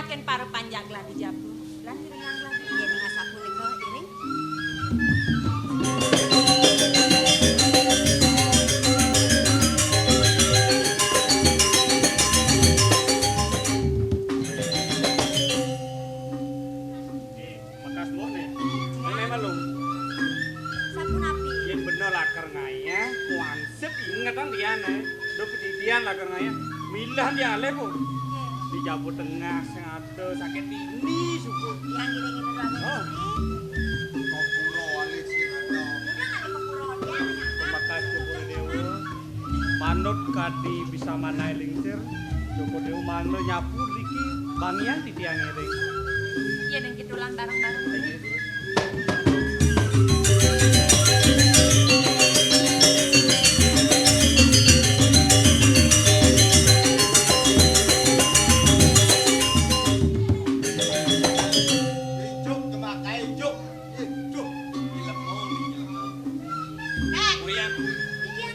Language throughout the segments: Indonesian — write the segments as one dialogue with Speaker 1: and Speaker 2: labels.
Speaker 1: yakin para panjang lah di Jabu. Lan iringan lah.
Speaker 2: Iya ning asapu nika iring.
Speaker 3: Bekas lu nih. Memang lu.
Speaker 2: Sapu napi.
Speaker 3: Yang bener laker ngaya, wansep inget kan dia nih. Do petidian laker ngaya. Milah dia ale bu. Di Jabu Tengah sengate sakit ini subuh.
Speaker 2: Yang iring itu lagi.
Speaker 3: Oh.
Speaker 4: Kopuro wali singado.
Speaker 2: Udah ada kepuro dia.
Speaker 3: Bekas Joko Dewa. Manut kadi bisa manai lingsir. Joko Dewa mano nyapu liki bangian di tiang iring.
Speaker 1: Iya dan gitu lan bareng-bareng.
Speaker 4: Ijuk gemakai ijuk. Ijuk. Film mau nih film mau. Puriang.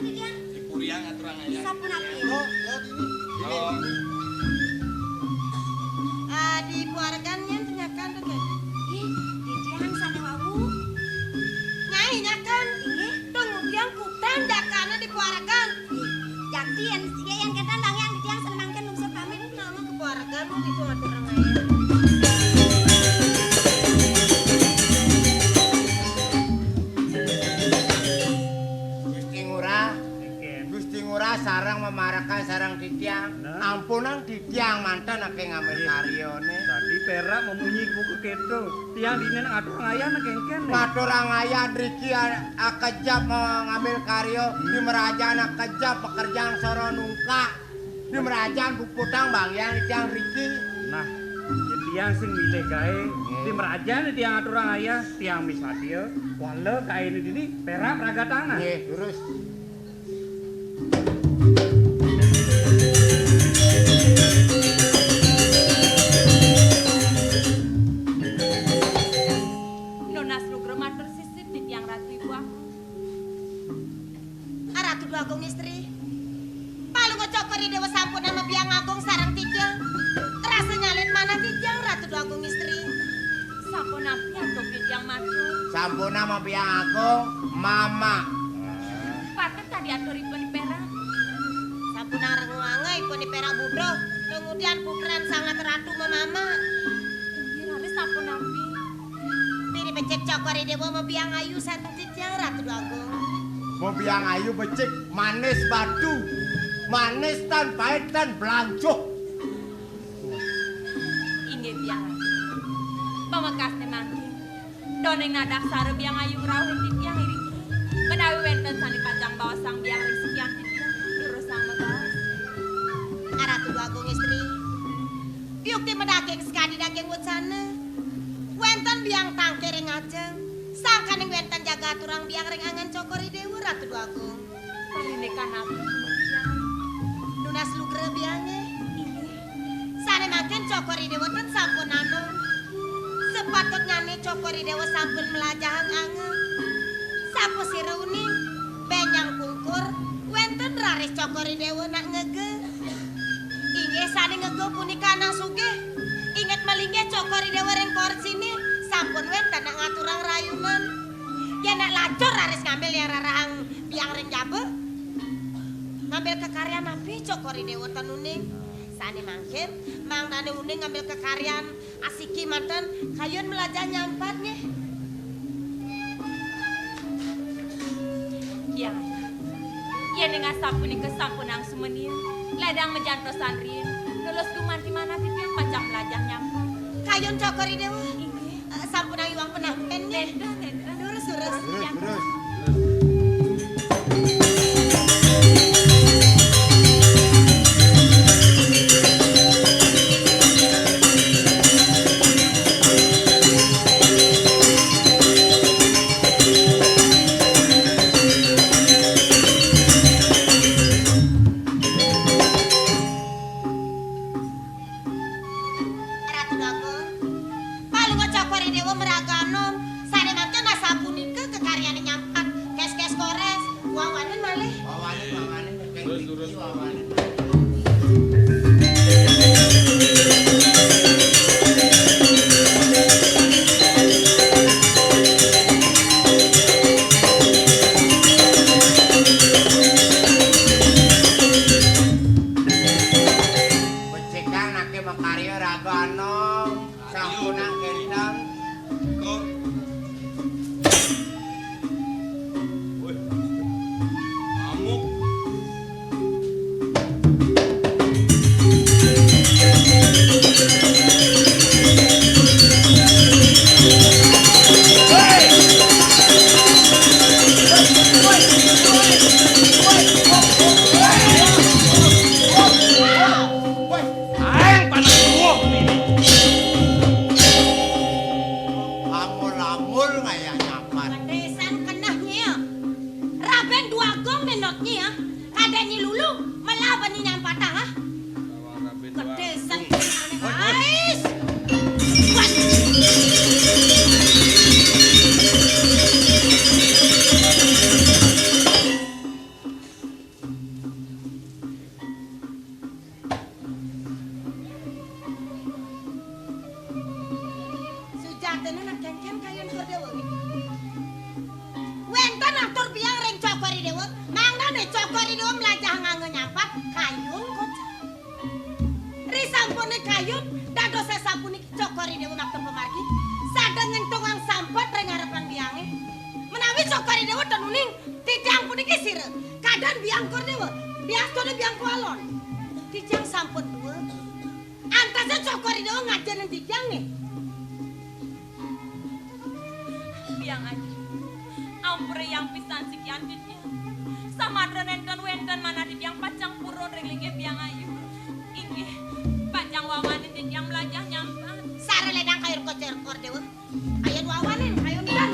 Speaker 2: Didiang.
Speaker 4: Di Puriang aturang aya.
Speaker 2: Sapu napi.
Speaker 4: Oh, ya ini.
Speaker 3: Oh.
Speaker 2: Di buargan nya tanyakan tuh kan. Ih, didiang sana wawu. Nyai nyakan. Ih, tunggu diang kutan dakana di buargan. Jakti yang yang kita lang yang didiang senangkan lungsur kami nama ke buargan mau di tuh orang lain.
Speaker 5: Gusti Ngurah sarang memarakan sarang Didiang.
Speaker 3: Nah.
Speaker 5: Ampunan Didiang mantan ake ngambil karyone.
Speaker 3: Tadi perak memunyi buku kedo. Tiang dinen aduh ngaya nak kengken.
Speaker 5: Matur angayan Riki akejap ngambil karyo. Di merajaan akejap pekerjaan soro nungka. Di merajaan buputang bagian Didiang Riki.
Speaker 3: Nah, yang tiang sing milih gae. Di merajaan tiang atur ngaya, tiang misadio. Wale kae ini perak raga tangan.
Speaker 5: Nggih, terus.
Speaker 1: Nonas Nugroho matur sisip di tiang ratu ibu aku.
Speaker 2: Ratu Dua Agung istri. Palu ngocokori dewa sampun nama biang agung sarang Tijang. Rasa nyalin mana Tijang Ratu Dua Agung istri.
Speaker 1: Sampun napi atau di tiang matur.
Speaker 5: Sampuna mau biang aku, Mama.
Speaker 1: Patut tadi aturipun perak.
Speaker 2: Sampun arang wangai pun perak budro. Kemudian puteran sangat ratu memama.
Speaker 1: Iya lalu sampun napi.
Speaker 2: Piri becek cokori dewa mau biang ayu sarang Tijang Ratu Dua Agung.
Speaker 5: Mau biang ayu becik manis batu. Manis tan pahit tan belanjuk.
Speaker 1: Inggih tiang ratu. Pamekasne mangke. Doneng nadak sare biang ayu ngrawuh di tiang iring. Menawi wenten sani panjang bawa sang biang ring sekian di tiang. Lurus sang megawas.
Speaker 2: Ratu Dua Agung istri. Yukti medaging sekali daging wutsana. Wenten biang tangkering ajeng. Sangkaning wenten jaga turang biang ring angan cokori dewa Ratu Dua Agung.
Speaker 1: Parindekan napi tiang.
Speaker 2: Nunas lugre biange.
Speaker 1: Inggih.
Speaker 2: Sane makin cokori dewa ten sampun anu. Sepatutnya nih cokori dewa sampun melajahang ange. Sapu siruni benyang kungkur. Wenten raris cokori dewa nak ngege. Inge sane ngege punika nang sugih. Ingat malingge cokori dewa ring korsini. Sampun wenten nak ngaturang rayunan. Ya nak lacur raris ngambil yang rarahang biang ring jabe. Ngambil kekaryan nabi cokori dewa tenuning. Sane mangkin, mang dane uning ngambil kekaryan asiki manten kayun melajah nyampatnya.
Speaker 1: Iya. Iya dengan sampun ke sampun ang sumenian. Ladang menjantosan rin. Lulus kuman di mana tiang panjang melajah nyampa.
Speaker 2: Kayun cokori dewa.
Speaker 1: Inggih.
Speaker 2: Sampun ang iwang penampennya.
Speaker 1: Nenda.
Speaker 2: Lurus.
Speaker 5: Terus.
Speaker 2: Ratu Agung. Paling
Speaker 5: lamul ngaya nyapat.
Speaker 2: Kedesan kenahnya. Raben dua gong nenotnya ya. Kadanya lulu melaban ni nyampat ha. Kedesan Ais. Buat. Sujatana nak ken kayon kordewo. Wentan atur biang reng cokori dewa. Mangna ne cokori dewa melajah nganggo nyapat kayun kok. Risampune kayun dados sesapune cokori dewa maktem pemargi. Sadangen tungang sampot reng harapan biange. Menawi cokori dewa tenuning tijang puniki sire. Kadan biang kordewa. Biastone biang kualon. Tijang sampot dua. Antase cokori dewa ngajanen tijang nih.
Speaker 1: Biang aja. Ampure yang pisan sekian ditnya. Samadra nenten wenten mana di biang pacang purun ringlinge biang ayu. Inggih pacang wawanin di yang melajah nyampan.
Speaker 2: Sare ledang kayun kocer kordewa. Ayun wawanin kayun dan.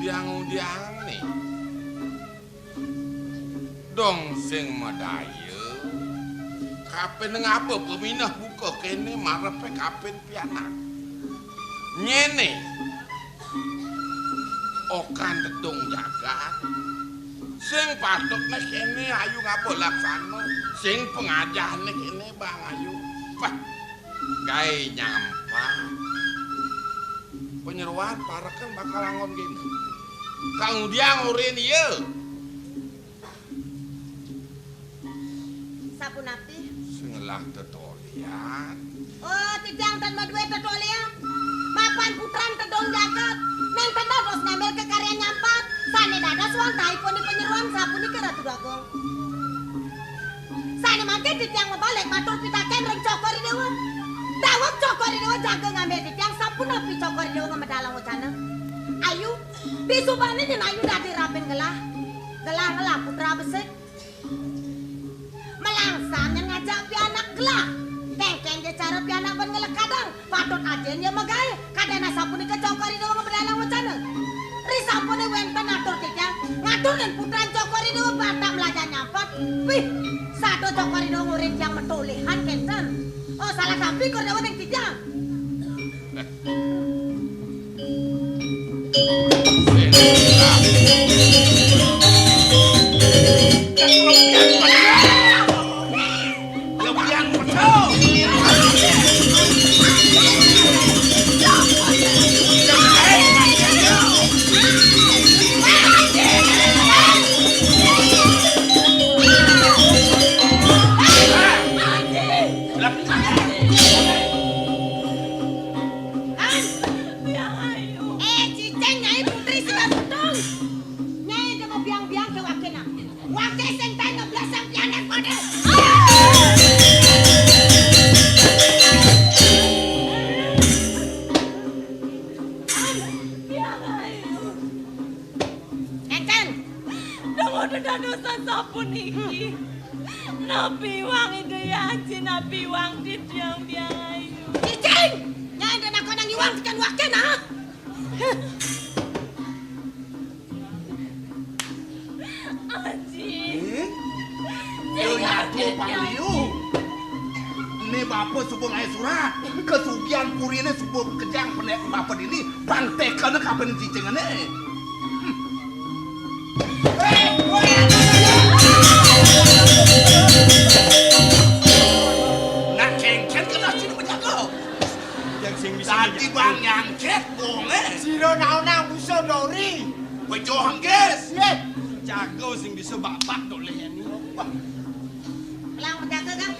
Speaker 6: Undiang nih. Dong sing madaya. Kapen ngapa peminah buka kene marepe kapen pianak. Nyene. Okan dedong jagat. Sing patutne kene ayu ngapa laksana. Sing pengajahne kene Bang Ayu. Wah. Gawe nyampah. Penyeruan parekan bakal angon gini. Kang Udiang urin ieu.
Speaker 2: Sapunapi?
Speaker 6: Sengelah tetolian.
Speaker 2: Oh, tijang tan madue tetolian. Mapan putran tedong jagat. Nenten dados ngambil ke karya nyampat. Sane dadas wang taiponi penyeruan sapuni ke Ratu Dagong. Sane mangke tijang ngebalik matur pitaken reng cokori dewa. Dawak cokori dewa jaga ngambil tijang sapunapi cokori dewa ngemedalang wacana. Ayu, bisubane nyen ayu dadi rapen gelah. Gelah ngelah putra besek. Melangsam nyen ngajak pianak gelah. Kengkeng je cara pianak ban ngelek kadang. Patut ajen ya magae. Kadana sapune kecokori dewa ngemedalang wacana. Risampune wenten atur tijang. Ngatur nyen putran cokori dewa batak melajah nyampat. Wih, satu cokori dewa ngurin yang metulihan kenten. Oh, salah sampi kor dewa neng tijang.
Speaker 1: Nabi wang ide ya aji nabi wang di tiang biang ayu.
Speaker 2: Cicing! Nyai dan aku nang iwang tekan waken ha?
Speaker 1: Aji.
Speaker 4: Yo nyatu pangliu. Ini bapak subung ayah surat. Kesugian puri ini subung kejang penek bapak ini. Bantekan kapan cicing ini. Dah sini menjaga.
Speaker 3: Yang sing bisa
Speaker 4: Tadi bang nyangket gong
Speaker 5: Siro naunang musuh dori.
Speaker 4: Pejohang guys.
Speaker 5: Ye.
Speaker 3: jago sing bisa bapak tok lehen ni.
Speaker 2: Pelang menjaga kan?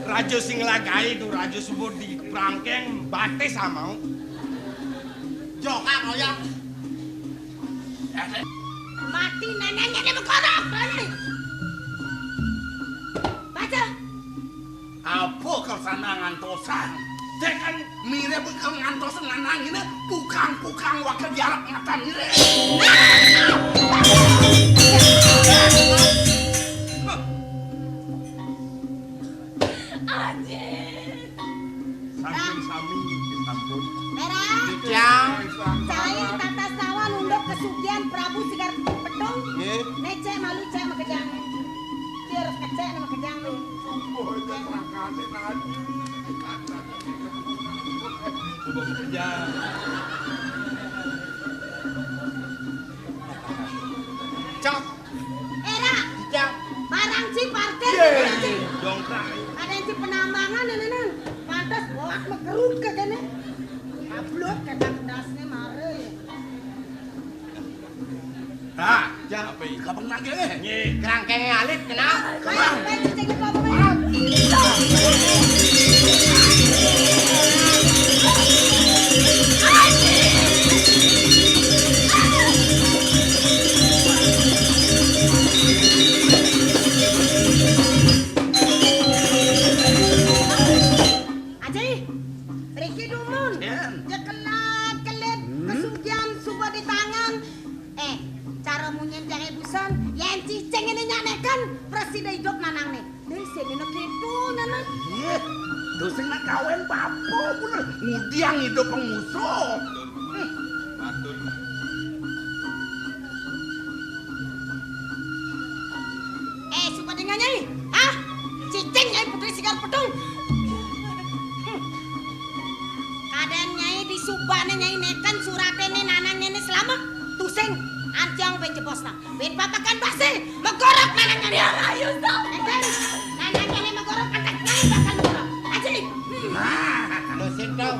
Speaker 3: Raja sing lagai tu raja sebut di perangkeng bate sama.
Speaker 4: Joka mau ya.
Speaker 2: Mati neneknya dia berkorok. Baca.
Speaker 4: Apa kau sana ngantosan? Tekan mire bukan ngantosan nganang ini pukang wakil jarak ngatan mire.
Speaker 3: Sampun sami sampun.
Speaker 2: Merah.
Speaker 5: Yang.
Speaker 2: Saya tata sawan undok kesugihan Prabu Sigar Pedung.
Speaker 5: Ye.
Speaker 2: Necek malu cek makejang. Dia harus kecek nama makejang nih.
Speaker 3: Coba bekerja.
Speaker 5: Cok.
Speaker 2: Era,
Speaker 5: Yang.
Speaker 2: barang si parkir.
Speaker 3: Dongkrak.
Speaker 2: Ada yang si penambangan nenek. Pantas bolak megerut ke kene. Ablot kadang dasnya mare.
Speaker 4: Ah,
Speaker 5: Yang.
Speaker 3: Apa ini?
Speaker 4: kapan lagi?
Speaker 3: Nye.
Speaker 5: Kerangkengnya alit kenapa?
Speaker 2: Baik, baik cek itu apa baik. Aji, Riki Dumun.
Speaker 4: Yen.
Speaker 2: Jekelat kelit kesugihan subuh di tangan. Cara munyen jangan busan. Yang cicing ini nyanekan presiden hidup nanang nih. Dari sini nak gitu nanang.
Speaker 4: Iya, dosen nak kawin papo pun ngudiang hidup pengusuh.
Speaker 6: Matur.
Speaker 2: Sumpah dengan nyai. Ah, cicing nyai putri Sigar Pedung. Kadang nyai di subane nyai nekan suratene nanangnya ini selamat. Tusing anjang ben jeposna. Ben papakan basi megorok nanangnya dia. Ayo stop. Nanangnya ini megorok atak nyai bakal megorok. Aji.
Speaker 5: Dosen tau.